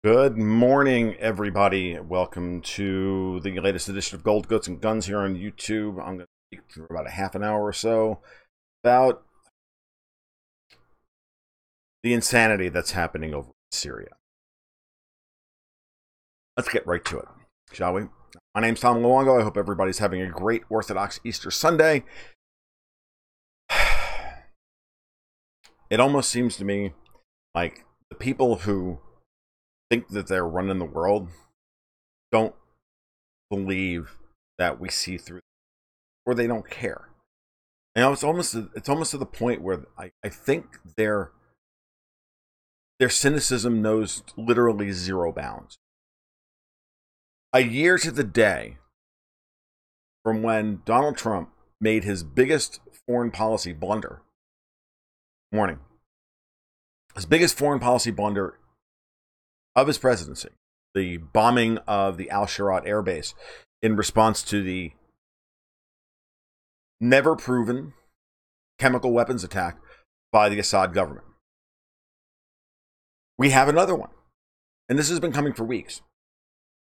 Good morning, everybody. Welcome to the latest edition of Gold, Goats, and Guns here on YouTube. I'm going to speak for about a half an hour or so about the insanity that's happening over in Syria. Let's get right to it, shall we? My name's Tom Luongo. I hope everybody's having a great Orthodox Easter Sunday. It almost seems to me like the people who think that they're running the world don't believe that we see through, or they don't care. You know, it's almost to the point where I think their cynicism knows literally zero bounds. A year to the day from when Donald Trump made his biggest foreign policy blunder. His biggest foreign policy blunder of his presidency, the bombing of the Al-Sharat air base in response to the never proven chemical weapons attack by the Assad government. We have another one, and this has been coming for weeks.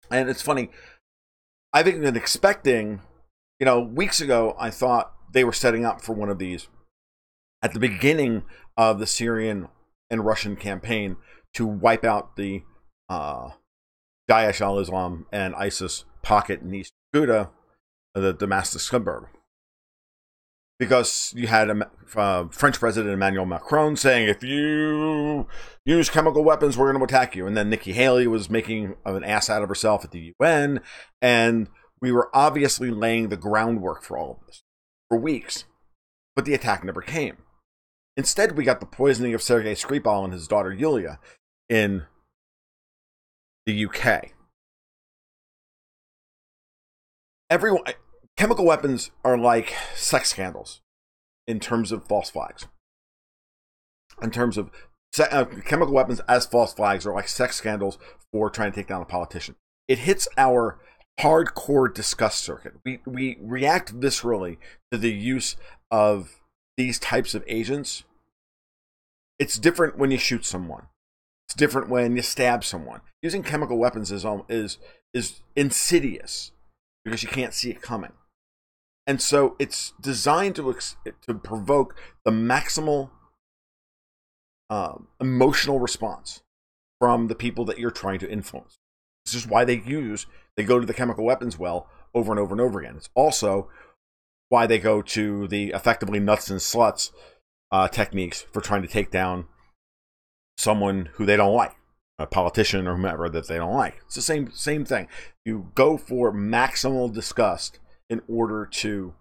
And it's funny, I've been expecting, weeks ago I thought they were setting up for one of these at the beginning of the Syrian and Russian campaign to wipe out the Daesh al-Islam and ISIS pocket in East Ghouta, the Damascus suburb. Because you had French President Emmanuel Macron saying, if you use chemical weapons, we're going to attack you. And then Nikki Haley was making an ass out of herself at the UN. And we were obviously laying the groundwork for all of this for weeks. But the attack never came. Instead, we got the poisoning of Sergei Skripal and his daughter Yulia in the UK. Chemical weapons are like sex scandals in terms of false flags. In terms of chemical weapons as false flags are like sex scandals for trying to take down a politician. It hits our hardcore disgust circuit. We react viscerally to the use of these types of agents. It's different when you shoot someone. It's different when you stab someone. Using chemical weapons is insidious because you can't see it coming. And so it's designed to provoke the maximal emotional response from the people that you're trying to influence. This is why they go to the chemical weapons well over and over and over again. It's also why they go to the effectively nuts and sluts techniques for trying to take down someone who they don't like, a politician or whomever that they don't like. It's the same thing. You go for maximal disgust in order to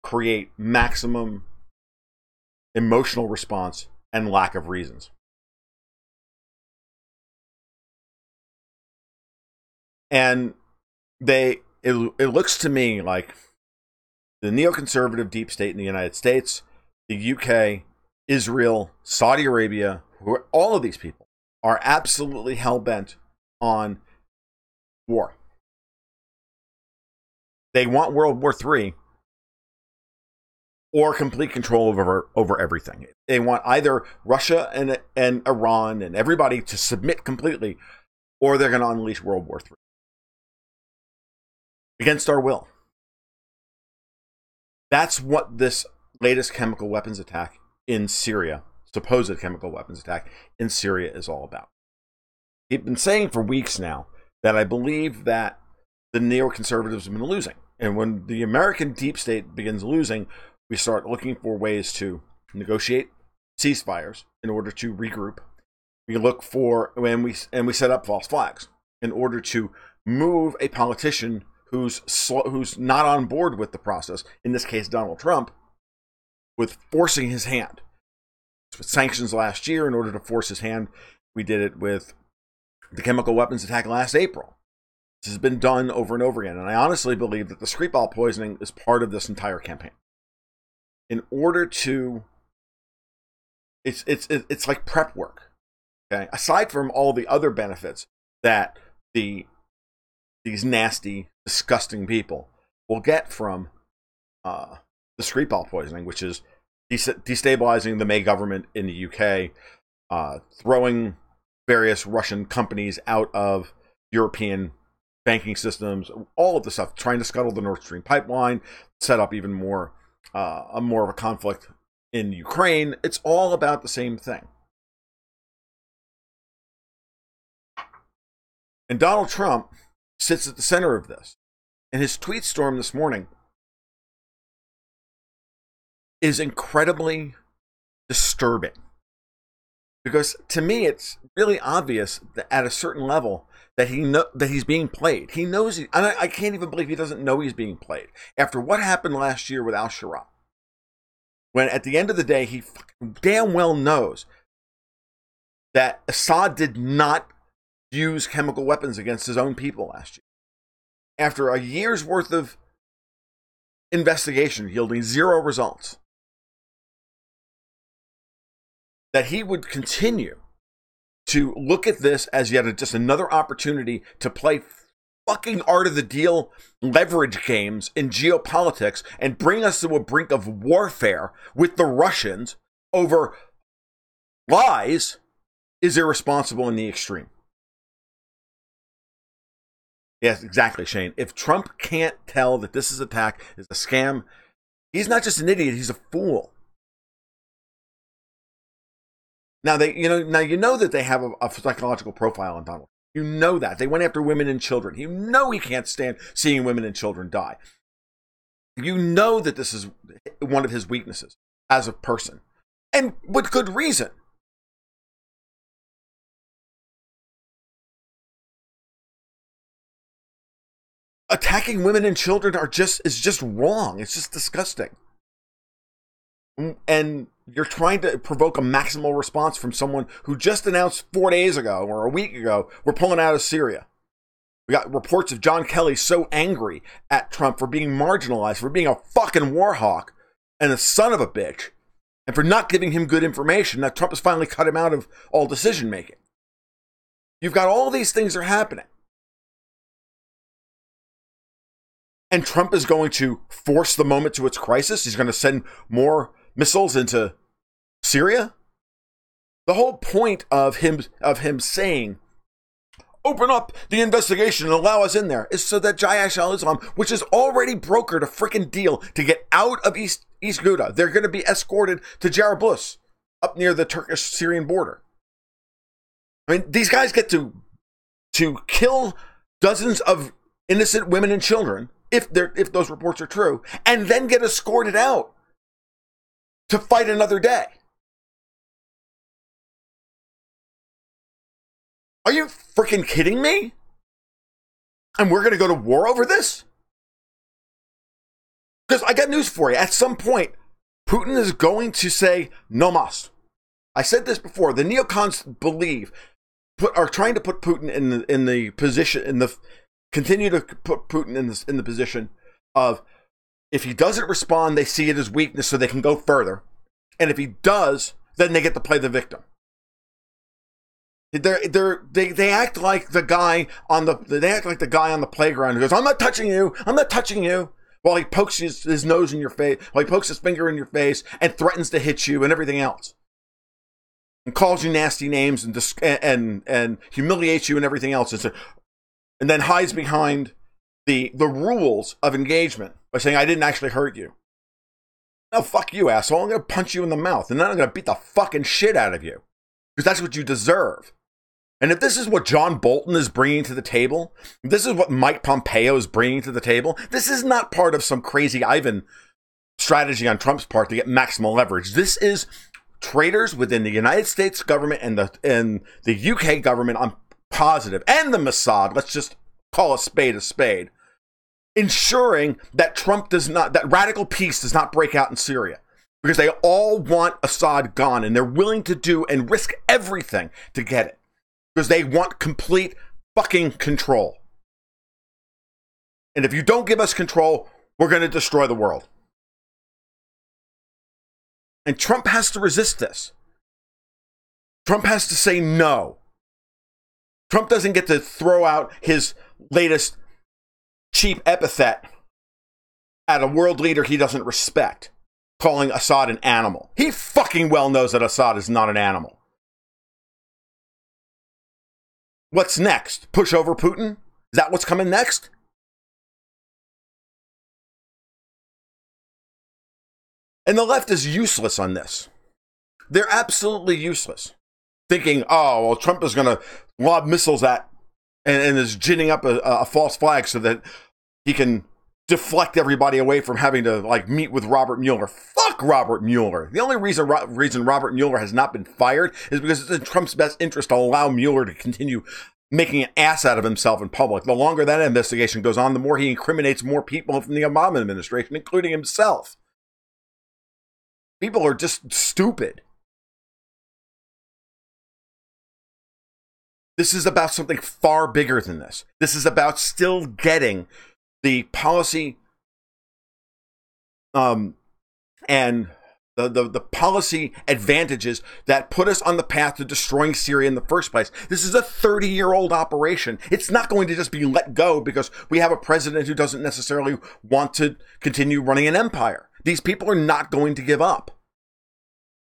create maximum emotional response and lack of reasons. And it looks to me like the neoconservative deep state in the United States, the UK, Israel, Saudi Arabia, all of these people are absolutely hell-bent on war. They want World War III or complete control over everything. They want either Russia and Iran and everybody to submit completely, or they're going to unleash World War III against our will. That's what this latest chemical weapons attack in Syria, supposed chemical weapons attack in Syria, is all about. I've been saying for weeks now that I believe that the neoconservatives have been losing. And when the American deep state begins losing, we start looking for ways to negotiate ceasefires in order to regroup. We look for, and we set up false flags in order to move a politician who's not on board with the process, in this case Donald Trump, with forcing his hand. With sanctions last year, in order to force his hand, we did it with the chemical weapons attack last April. This has been done over and over again, and I honestly believe that the Skripal poisoning is part of this entire campaign. In order to, it's like prep work. Okay, aside from all the other benefits that these nasty, disgusting people will get from the Skripal poisoning, which is destabilizing the May government in the UK, throwing various Russian companies out of European banking systems, all of the stuff, trying to scuttle the Nord Stream pipeline, set up even more of a conflict in Ukraine. It's all about the same thing. And Donald Trump sits at the center of this. And his tweet storm this morning is incredibly disturbing. Because to me, it's really obvious that at a certain level that he's being played. He knows I can't even believe he doesn't know he's being played. After what happened last year with al-Shabaab, when at the end of the day, he damn well knows that Assad did not use chemical weapons against his own people last year. After a year's worth of investigation yielding zero results, that he would continue to look at this as yet just another opportunity to play fucking art of the deal leverage games in geopolitics and bring us to a brink of warfare with the Russians over lies is irresponsible in the extreme. Yes, exactly, Shane. If Trump can't tell that this attack is a scam, he's not just an idiot, he's a fool. Now you know that they have a psychological profile on Donald. You know that. They went after women and children. You know he can't stand seeing women and children die. You know that this is one of his weaknesses as a person. And with good reason. Attacking women and children is just wrong. It's just disgusting. And you're trying to provoke a maximal response from someone who just announced 4 days ago or a week ago, we're pulling out of Syria. We got reports of John Kelly so angry at Trump for being marginalized, for being a fucking war hawk and a son of a bitch, and for not giving him good information that Trump has finally cut him out of all decision making. You've got all these things that are happening. And Trump is going to force the moment to its crisis. He's going to send more missiles into Syria. The whole point of him saying, open up the investigation and allow us in there, is so that Jaish al-Islam, which has already brokered a freaking deal to get out of East Ghouta, they're going to be escorted to Jarablus, up near the Turkish-Syrian border. I mean, these guys get to kill dozens of innocent women and children, if those reports are true, and then get escorted out to fight another day. Are you freaking kidding me? And we're going to go to war over this? Because I got news for you. At some point, Putin is going to say, no mas. I said this before. The neocons are trying to put Putin in the position, continue to put Putin in the position of, if he doesn't respond, they see it as weakness so they can go further. And if he does, then they get to play the victim. They act like the guy on the playground who goes, I'm not touching you, while he pokes his nose in your face, while he pokes his finger in your face and threatens to hit you and everything else. And calls you nasty names and humiliates you and everything else. And then hides behind the rules of engagement by saying, I didn't actually hurt you. No, fuck you, asshole. I'm going to punch you in the mouth. And then I'm going to beat the fucking shit out of you. Because that's what you deserve. And if this is what John Bolton is bringing to the table, if this is what Mike Pompeo is bringing to the table, this is not part of some crazy Ivan strategy on Trump's part to get maximal leverage. This is traitors within the United States government and the UK government, I'm positive, and the Mossad, let's just call a spade, ensuring that that radical peace does not break out in Syria. Because they all want Assad gone, and they're willing to do and risk everything to get it. Because they want complete fucking control. And if you don't give us control, we're going to destroy the world. And Trump has to resist this. Trump has to say no. Trump doesn't get to throw out his latest cheap epithet at a world leader he doesn't respect, calling Assad an animal. He fucking well knows that Assad is not an animal. What's next? Push over Putin? Is that what's coming next? And the left is useless on this. They're absolutely useless. Thinking, oh, well, Trump is going to lob missiles at and is ginning up a false flag so that he can deflect everybody away from having to like meet with Robert Mueller. Fuck Robert Mueller. The only reason Robert Mueller has not been fired is because it's in Trump's best interest to allow Mueller to continue making an ass out of himself in public. The longer that investigation goes on, the more he incriminates more people from the Obama administration, including himself. People are just stupid. This is about something far bigger than this. This is about still getting the policy and the policy advantages that put us on the path to destroying Syria in the first place. This is a 30-year-old operation. It's not going to just be let go because we have a president who doesn't necessarily want to continue running an empire. These people are not going to give up.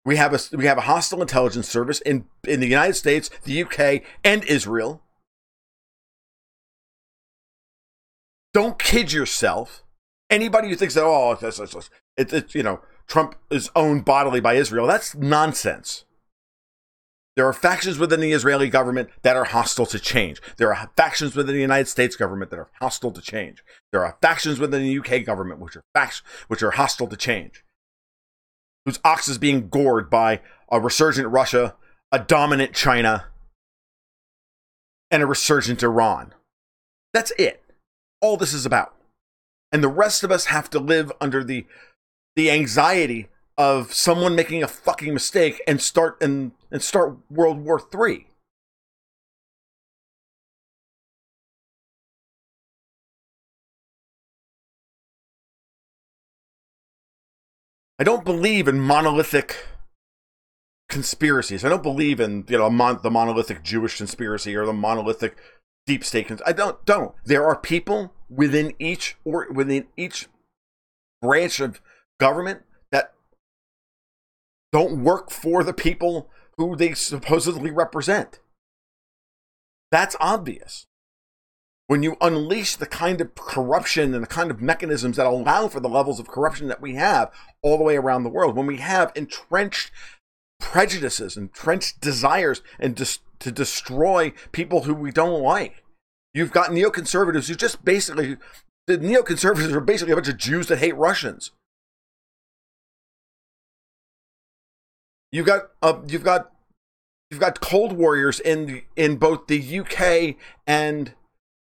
We have a hostile intelligence service in the United States, the UK, and Israel. Don't kid yourself. Anybody who thinks that it's Trump is owned bodily by Israel, that's nonsense. There are factions within the Israeli government that are hostile to change. There are factions within the United States government that are hostile to change. There are factions within the UK government which are hostile to change. Whose ox is being gored by a resurgent Russia, a dominant China, and a resurgent Iran. That's it. All this is about. And the rest of us have to live under the anxiety of someone making a fucking mistake and start World War III. I don't believe in monolithic conspiracies. I don't believe in the monolithic Jewish conspiracy or the monolithic deep state. I don't. There are people within each branch of government that don't work for the people who they supposedly represent. That's obvious. When you unleash the kind of corruption and the kind of mechanisms that allow for the levels of corruption that we have all the way around the world, when we have entrenched prejudices, entrenched desires, and to destroy people who we don't like, you've got neoconservatives who just basically, the neoconservatives are basically a bunch of Jews that hate Russians. You've got Cold Warriors in both the UK and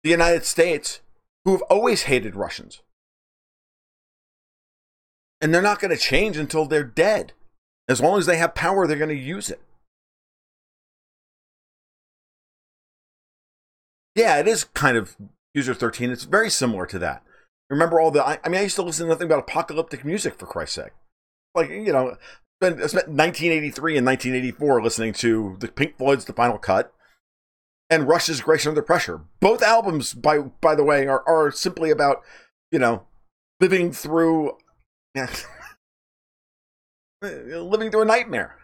the United States who have always hated Russians. And they're not going to change until they're dead. As long as they have power, they're going to use it. Yeah, it is kind of User 13. It's very similar to that. Remember I used to listen to nothing but apocalyptic music, for Christ's sake. Like, I spent 1983 and 1984 listening to the Pink Floyd's The Final Cut and Rush's Grace Under Pressure. Both albums, by the way, are simply about, living through a nightmare.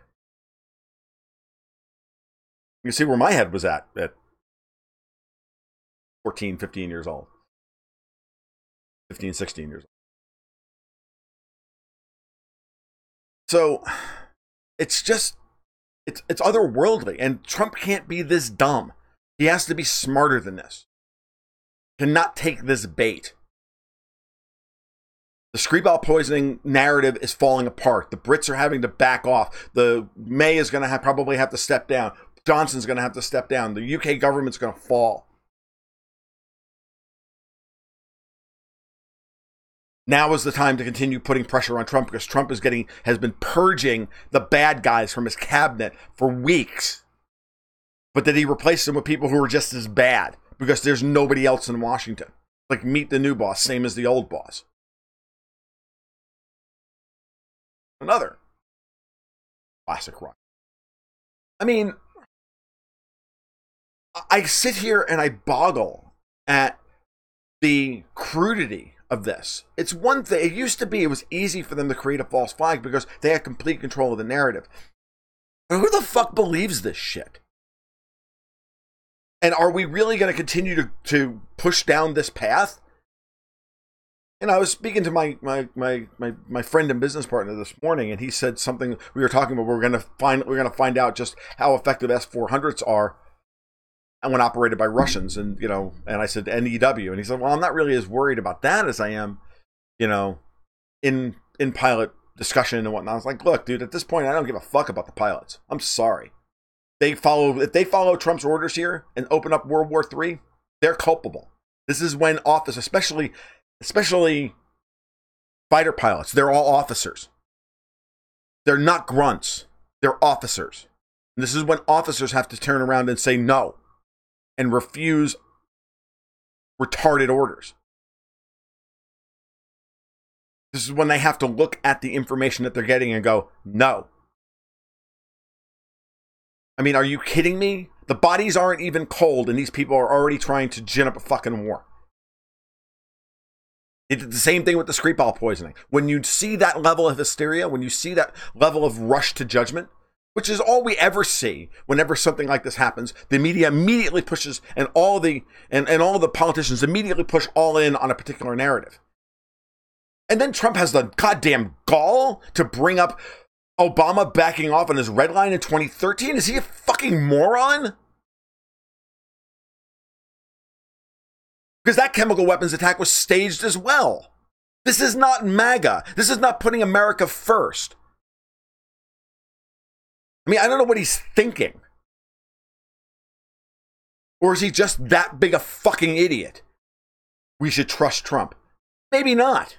You see where my head was at 14, 15 years old. 15, 16 years old. So it's otherworldly, and Trump can't be this dumb. He has to be smarter than this. Cannot take this bait. The Skripal poisoning narrative is falling apart. The Brits are having to back off. The May is going to probably have to step down. Johnson's going to have to step down. The UK government's going to fall. Now is the time to continue putting pressure on Trump because Trump has been purging the bad guys from his cabinet for weeks. But did he replace them with people who are just as bad? Because there's nobody else in Washington. Like, meet the new boss, same as the old boss. Another classic rock. I mean, I sit here and I boggle at the crudity of this. It's one thing. It used to be, it was easy for them to create a false flag because they had complete control of the narrative. But who the fuck believes this shit? And are we really going to continue to push down this path? And I was speaking to my friend and business partner this morning, and he said something. We were talking about we're going to find out just how effective S-400s are when operated by Russians, and and I said NEW, and he said, well, I'm not really as worried about that as I am, in pilot discussion and whatnot. I was like, look, dude, at this point, I don't give a fuck about the pilots. I'm sorry. If they follow Trump's orders here and open up World War III, they're culpable. This is when office, especially fighter pilots, they're all officers. They're not grunts. They're officers. And this is when officers have to turn around and say no and refuse retarded orders. This is when they have to look at the information that they're getting and go, no. I mean, are you kidding me? The bodies aren't even cold, and these people are already trying to gin up a fucking war. It did the same thing with the Skripal poisoning. When you see that level of hysteria, when you see that level of rush to judgment, which is all we ever see whenever something like this happens, the media immediately pushes, and all the politicians immediately push all in on a particular narrative. And then Trump has the goddamn gall to bring up Obama backing off on his red line in 2013. Is he a fucking moron? Because that chemical weapons attack was staged as well. This is not MAGA. This is not putting America first. I mean, I don't know what he's thinking. Or is he just that big a fucking idiot? We should trust Trump. Maybe not.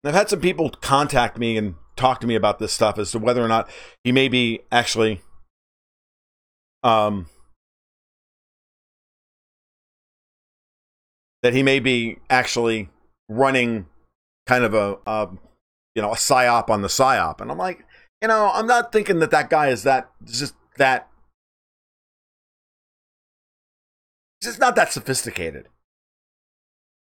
I've had some people contact me and talk to me about this stuff as to whether or not he may be actually that he may be actually running kind of a psyop on the psyop. And I'm like, I'm not thinking that guy is he's just not that sophisticated.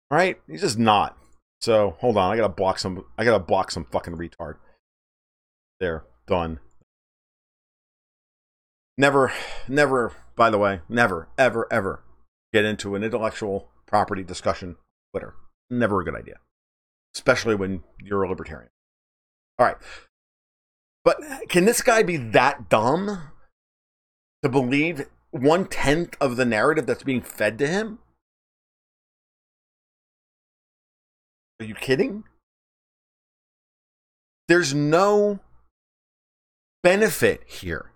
Right? He's just not. So hold on, I gotta block some fucking retard. There, done. Never, by the way, never, ever get into an intellectual property discussion on Twitter. Never a good idea. Especially when you're a libertarian. All right. But can this guy be that dumb to believe 1/10 of the narrative that's being fed to him? Are you kidding? There's no benefit here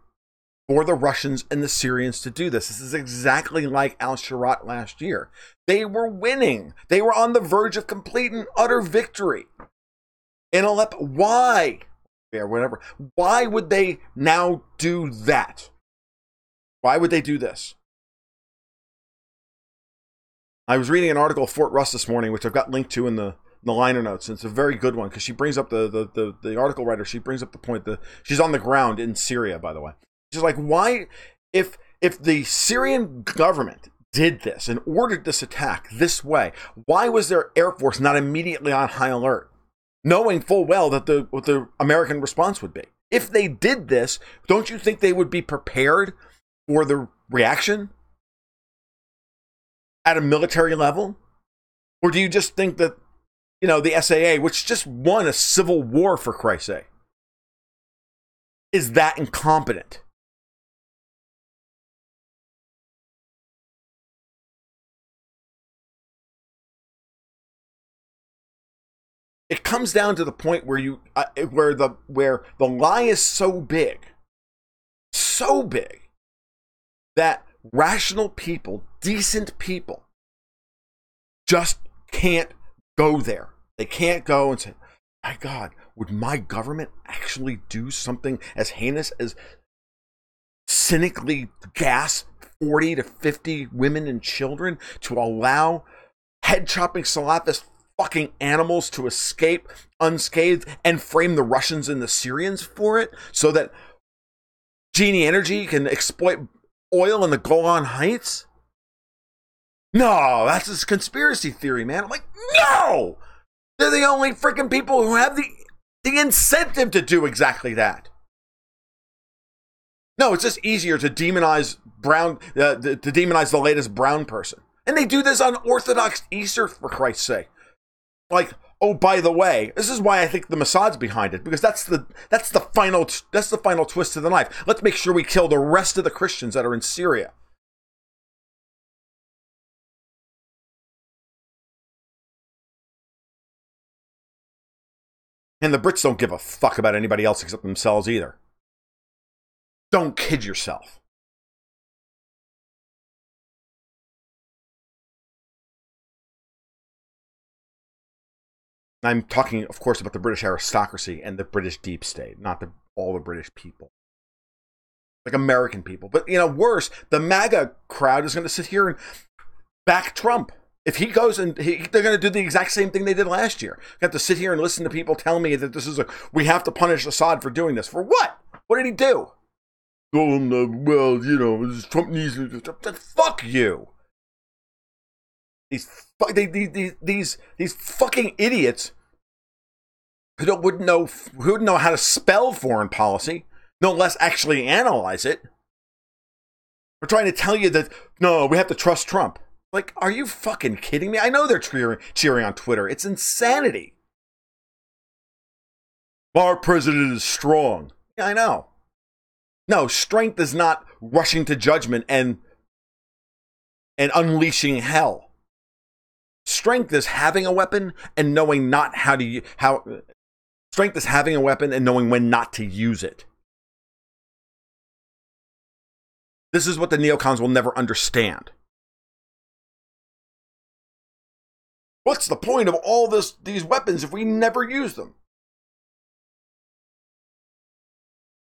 for the Russians and the Syrians to do this. This is exactly like al-Sharat last year. They were winning. They were on the verge of complete and utter victory in Aleppo. Why? Yeah, whatever. Why would they now do that? Why would they do this? I was reading an article of Fort Russ this morning, which I've got linked to in the liner notes. And it's a very good one because she brings up the article writer. She brings up the point that she's on the ground in Syria, by the way. She's like, why, if the Syrian government did this and ordered this attack this way, why was their Air Force not immediately on high alert, knowing full well that what the American response would be? If they did this, don't you think they would be prepared for the reaction at a military level? Or do you just think that, the SAA, which just won a civil war, for Christ's sake, is that incompetent? It comes down to the point where where the lie is so big that rational people, decent people, just can't go there. They can't go and say, my God, would my government actually do something as heinous as cynically gas 40 to 50 women and children to allow head-chopping Salafist fucking animals to escape unscathed and frame the Russians and the Syrians for it so that Genie Energy can exploit oil in the Golan Heights? No, that's a conspiracy theory, man. I'm like, no! They're the only freaking people who have the incentive to do exactly that. No, it's just easier to demonize to demonize the latest brown person. And they do this on Orthodox Easter, for Christ's sake. Like, oh, by the way, this is why I think the Mossad's behind it, because that's the final twist to the knife. Let's make sure we kill the rest of the Christians that are in Syria. And the Brits don't give a fuck about anybody else except themselves either. Don't kid yourself. I'm talking, of course, about the British aristocracy and the British deep state, not all the British people. Like American people. But, worse, the MAGA crowd is going to sit here and back Trump. If he goes and they're going to do the exact same thing they did last year. You have to sit here and listen to people tell me that we have to punish Assad for doing this. For what? What did he do? Oh, well, Trump needs to. Fuck you. These fucking idiots who wouldn't know how to spell foreign policy, no less actually analyze it. We're trying to tell you that, no, we have to trust Trump. Like, are you fucking kidding me? I know they're cheering on Twitter. It's insanity. Our president is strong. Yeah, I know. No, strength is not rushing to judgment and unleashing hell. Strength is having a weapon and knowing strength is having a weapon and knowing when not to use it. This is what the neocons will never understand. What's the point of all these weapons if we never use them?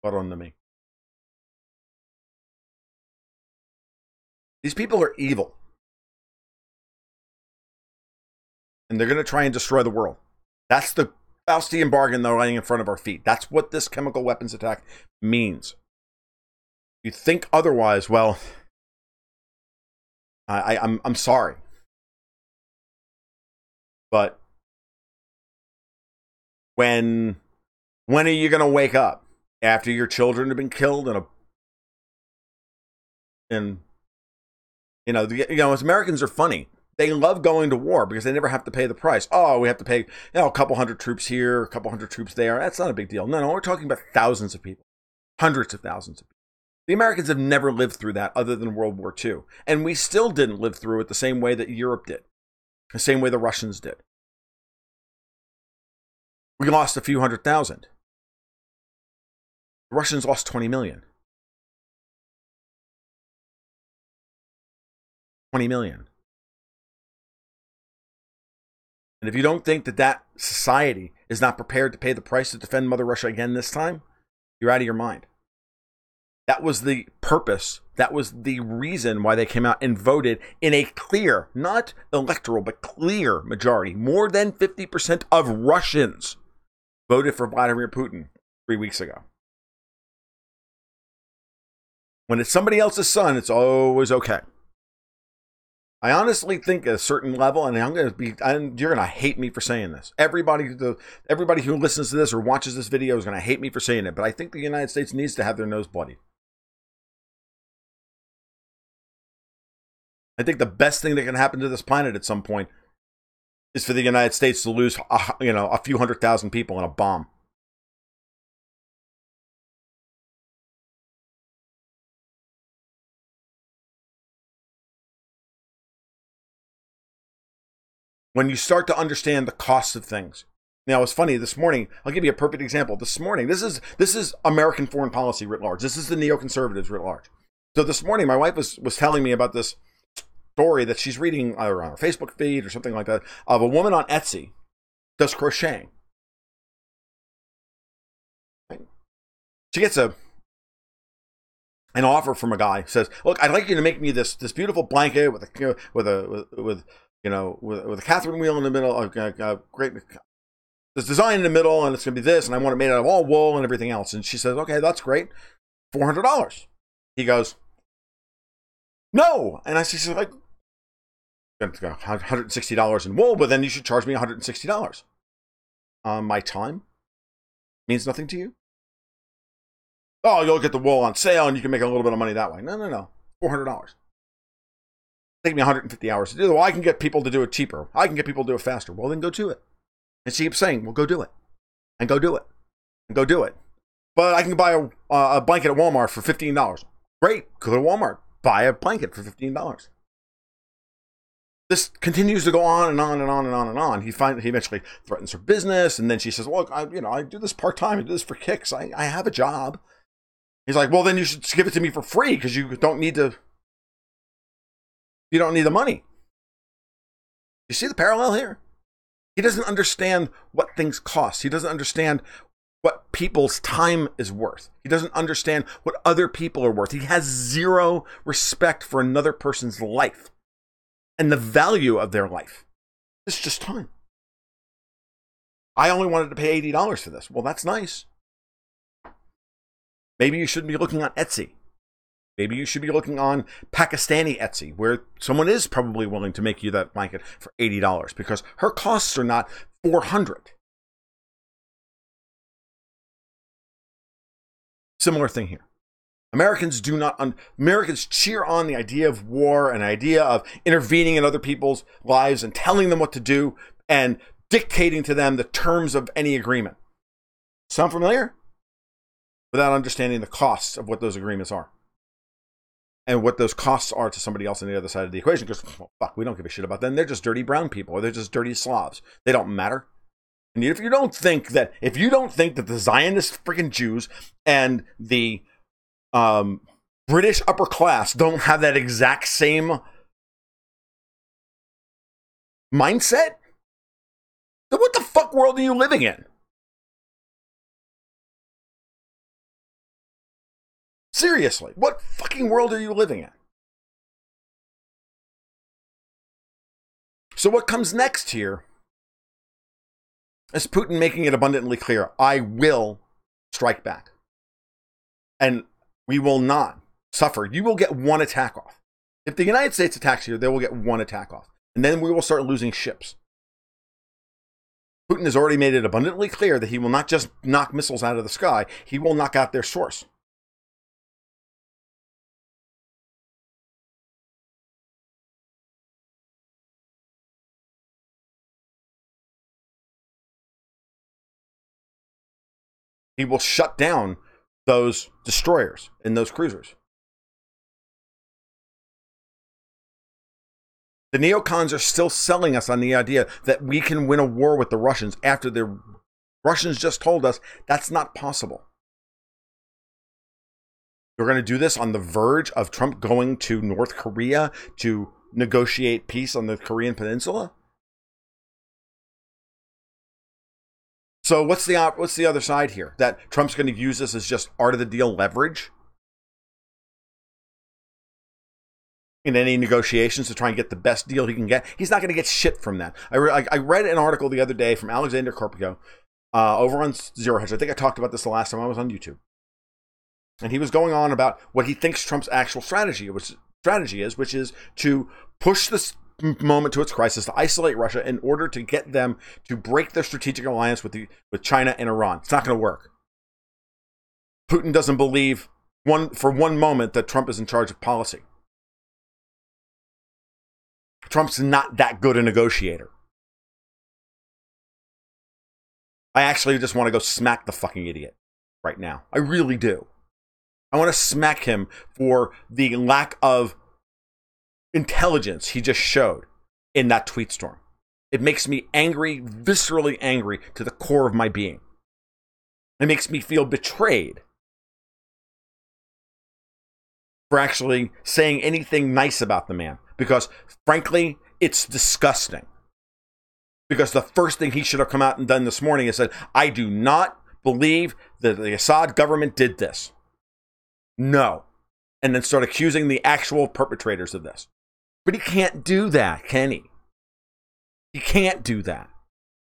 What on to me? These people are evil. And they're going to try and destroy the world. That's the Faustian bargain they're laying in front of our feet. That's what this chemical weapons attack means. If you think otherwise, well, I'm sorry. But when are you going to wake up? After your children have been killed as Americans are funny. They love going to war because they never have to pay the price. Oh, we have to pay, a couple hundred troops here, a couple hundred troops there. That's not a big deal. No, we're talking about thousands of people, hundreds of thousands of people. The Americans have never lived through that other than World War II. And we still didn't live through it the same way that Europe did, the same way the Russians did. We lost a few 100,000. The Russians lost 20 million. 20 million. And if you don't think that society is not prepared to pay the price to defend Mother Russia again this time, you're out of your mind. That was the purpose. That was the reason why they came out and voted in a clear, not electoral, but clear majority. More than 50% of Russians voted for Vladimir Putin 3 weeks ago. When it's somebody else's son, it's always okay. I honestly think at a certain level, and you're going to hate me for saying this. Everybody who listens to this or watches this video is going to hate me for saying it, but I think the United States needs to have their nose bloodied. I think the best thing that can happen to this planet at some point is for the United States to lose, a few 100,000 people in a bomb. When you start to understand the cost of things. Now, it's funny, this morning, I'll give you a perfect example. This morning, this is American foreign policy writ large. This is the neoconservatives writ large. So this morning, my wife was telling me about this story that she's reading either on her Facebook feed or something like that of a woman on Etsy does crocheting. Right? She gets an offer from a guy, says, "Look, I'd like you to make me this beautiful blanket with a Catherine wheel in the middle, great, this design in the middle, and it's going to be this, and I want it made out of all wool and everything else." And she says, "Okay, that's great, $400. He goes, "No." And I said, "Like, $160 in wool, but then you should charge me $160. My time means nothing to you? Oh, you'll get the wool on sale and you can make a little bit of money that way. No. $400. Take me 150 hours to do it. Well, I can get people to do it cheaper. I can get people to do it faster. Well, then go do it. And she keeps saying, well, go do it. And go do it. And go do it. But I can buy a blanket at Walmart for $15. Great. Go to Walmart. Buy a blanket for $15. This continues to go on and on and on and on and on. He eventually threatens her business. And then she says, well, I do this part-time. I do this for kicks. I have a job. He's like, well, then you should give it to me for free because you don't need the money. You see the parallel here? He doesn't understand what things cost. He doesn't understand what people's time is worth. He doesn't understand what other people are worth. He has zero respect for another person's life and the value of their life. It's just time. I only wanted to pay $80 for this. Well, that's nice. Maybe you shouldn't be looking on Etsy. Maybe you should be looking on Pakistani Etsy, where someone is probably willing to make you that blanket for $80 because her costs are not $400. Similar thing here. Americans cheer on the idea of war and idea of intervening in other people's lives and telling them what to do and dictating to them the terms of any agreement. Sound familiar? Without understanding the costs of what those agreements are. And what those costs are to somebody else on the other side of the equation. Because, well, fuck, we don't give a shit about them. They're just dirty brown people. Or they're just dirty Slavs. They don't matter. And if you don't think that the Zionist freaking Jews and the British upper class don't have that exact same mindset, then what the fuck world are you living in? Seriously, what fucking world are you living in? So what comes next here is Putin making it abundantly clear, I will strike back. And we will not suffer. You will get one attack off. If the United States attacks you, they will get one attack off. And then we will start losing ships. Putin has already made it abundantly clear that he will not just knock missiles out of the sky, he will knock out their source. He will shut down those destroyers and those cruisers. The neocons are still selling us on the idea that we can win a war with the Russians after the Russians just told us that's not possible. We're going to do this on the verge of Trump going to North Korea to negotiate peace on the Korean Peninsula. So what's the other side here? That Trump's going to use this as just art of the deal leverage in any negotiations to try and get the best deal he can get. He's not going to get shit from that. I read an article the other day from Alexander Korpiko over on Zero Hedge. I think I talked about this the last time I was on YouTube. And he was going on about what he thinks Trump's actual strategy is, which is to push this moment to its crisis, to isolate Russia in order to get them to break their strategic alliance with China and Iran. It's not going to work. Putin doesn't believe for one moment that Trump is in charge of policy. Trump's not that good a negotiator. I actually just want to go smack the fucking idiot right now. I really do. I want to smack him for the lack of intelligence he just showed in that tweet storm. It makes me angry, viscerally angry to the core of my being. It makes me feel betrayed for actually saying anything nice about the man. Because, frankly, it's disgusting. Because the first thing he should have come out and done this morning is said, I do not believe that the Assad government did this. No. And then start accusing the actual perpetrators of this. But he can't do that, can he? He can't do that.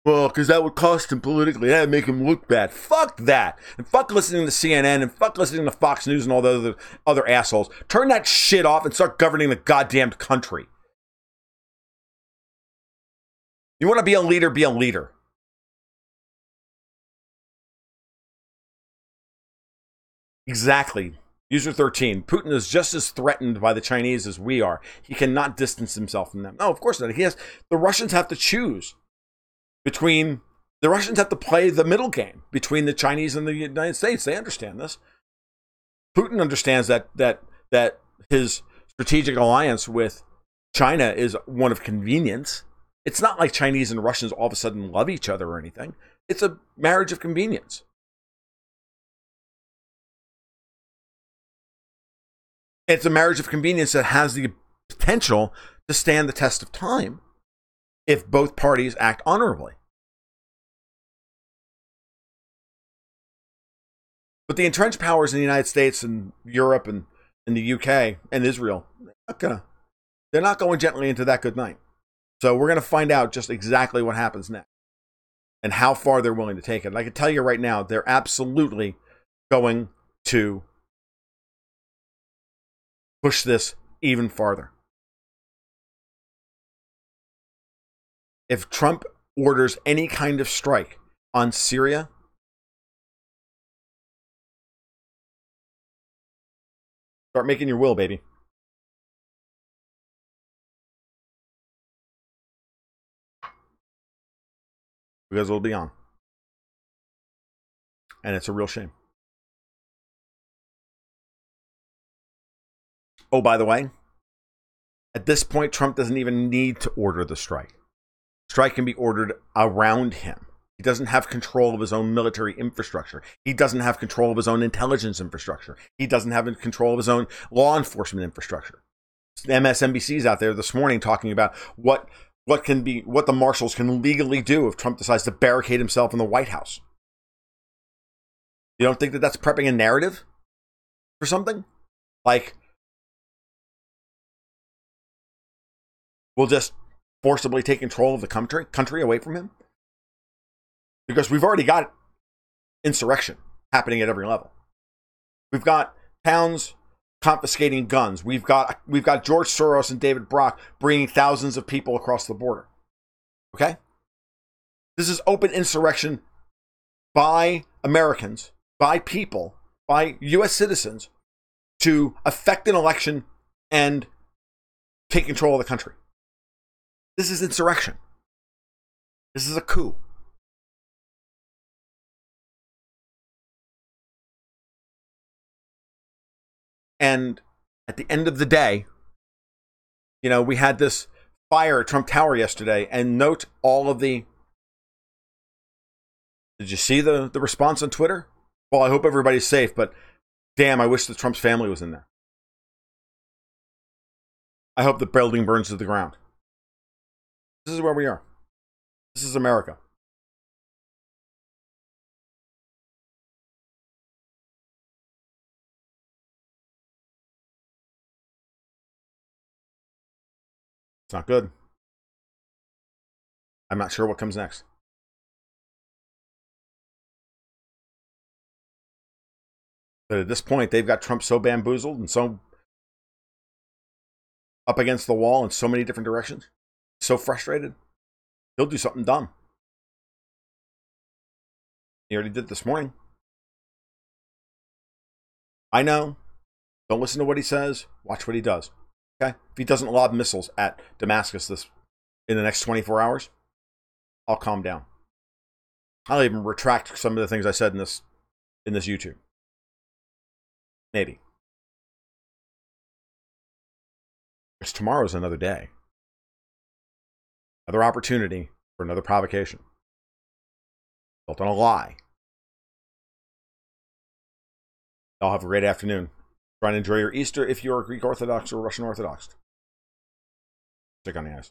Well, because that would cost him politically. That would make him look bad. Fuck that. And fuck listening to CNN and fuck listening to Fox News and all the other assholes. Turn that shit off and start governing the goddamn country. You want to be a leader, be a leader. Exactly. User 13. Putin is just as threatened by the Chinese as we are. He cannot distance himself from them. No, of course not. The Russians have to choose between. The Russians have to play the middle game between the Chinese and the United States. They understand this. Putin understands that his strategic alliance with China is one of convenience. It's not like Chinese and Russians all of a sudden love each other or anything. It's a marriage of convenience. It's a marriage of convenience that has the potential to stand the test of time if both parties act honorably. But the entrenched powers in the United States and Europe and in the UK and Israel, they're not going gently into that good night. So we're going to find out just exactly what happens next and how far they're willing to take it. And I can tell you right now, they're absolutely going to push this even farther. If Trump orders any kind of strike on Syria, start making your will, baby. Because it'll be on. And it's a real shame. Oh, by the way, at this point, Trump doesn't even need to order the strike. Strike can be ordered around him. He doesn't have control of his own military infrastructure. He doesn't have control of his own intelligence infrastructure. He doesn't have control of his own law enforcement infrastructure. MSNBC's out there this morning talking about what the marshals can legally do if Trump decides to barricade himself in the White House. You don't think that that's prepping a narrative for something? Like, we'll just forcibly take control of the country away from him? Because we've already got insurrection happening at every level. We've got towns confiscating guns. We've got George Soros and David Brock bringing thousands of people across the border. Okay? This is open insurrection by Americans, by people, by U.S. citizens to affect an election and take control of the country. This is insurrection. This is a coup. And at the end of the day, we had this fire at Trump Tower yesterday, and note all of the... Did you see the response on Twitter? Well, I hope everybody's safe, but damn, I wish the Trump's family was in there. I hope the building burns to the ground. This is where we are. This is America. It's not good. I'm not sure what comes next. But at this point, they've got Trump so bamboozled and so up against the wall in so many different directions, so frustrated, he'll do something dumb. He already did this morning. I know. Don't listen to what he says. Watch what he does. Okay? If he doesn't lob missiles at Damascus in the next 24 hours, I'll calm down. I'll even retract some of the things I said in this YouTube. Maybe. Because tomorrow's another day. Another opportunity for another provocation. Built on a lie. Y'all have a great afternoon. Try and enjoy your Easter if you are Greek Orthodox or Russian Orthodox. Stick on the ice.